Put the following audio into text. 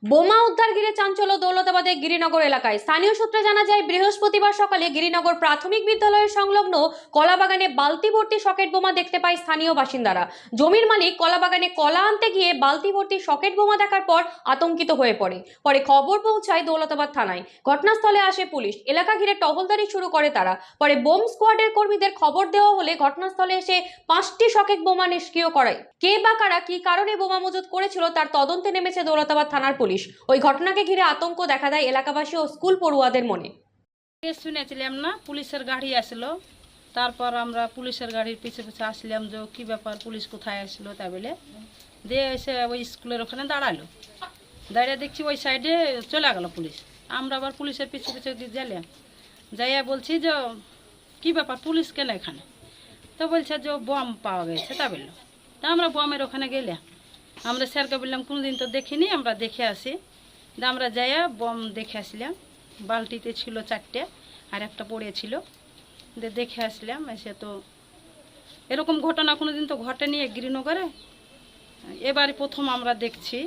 বোমা উদ্ধার ঘিরে চাঞ্চল্য দৌলতাবাদের গিরিনগর এলাকায়। স্থানীয় সূত্রে জানা যায়, বৃহস্পতিবার সকালে গিরিনগর প্রাথমিক বিদ্যালয়ের সংলগ্ন কলাবাগানে বালতি ভর্তি সকেট বোমা দেখতে পায় স্থানীয় বাসিন্দারা। জমির মালিক কলাবাগানে কলা আনতে গিয়ে বালতি ভর্তি সকেট বোমা দেখার পর আতঙ্কিত হয়ে পরে খবর পৌঁছায় দৌলতাবাদ থানায়। ঘটনাস্থলে আসে পুলিশ, এলাকা ঘিরে টহলদারি শুরু করে তারা। পরে বোম স্কোয়াডের কর্মীদের খবর দেওয়া হলে ঘটনাস্থলে এসে 5টি সকেট বোমা নিষ্ক্রিয় করায়। কে বা কারা কি কারণে বোমা মজুত করেছিল তার তদন্তে নেমেছে দৌলতাবাদ থানার পুলিশ। ওই ঘটনাকে ঘিরে আতঙ্ক দেখা দেয় এলাকাবাসী ও স্কুল পড়ুয়াদের মনে। শুনেছিলাম না পুলিশের গাড়ি আসলো, তারপর আমরা পুলিশের গাড়ির পিছে পিছে আসলাম যে কি ব্যাপার, পুলিশ কোথায় আসলো তাই বলে দিয়ে এসে ওই স্কুলের ওখানে দাঁড়ালো। দাঁড়িয়ে দেখছি ওই সাইডে চলে গেল পুলিশ। আমরা আবার পুলিশের পিছে পিছে গেলাম, যাইয়া বলছি যে কি ব্যাপার, পুলিশ কেন এখানে? তো বলছে যে বম পাওয়া গেছে তা বললো। তা আমরা বমের ওখানে গেলাম, আমরা স্যারকে বললাম কোনোদিন তো দেখিনি, আমরা দেখে আসি। আমরা যাইয়া বম দেখে আসলাম। বালতিতে ছিল 4টে আর একটা পড়েছিল, দেখে আসলাম। এসে তো এরকম ঘটনা কোনোদিন তো ঘটেনি গিরিনগরে, এবারে প্রথম আমরা দেখছি।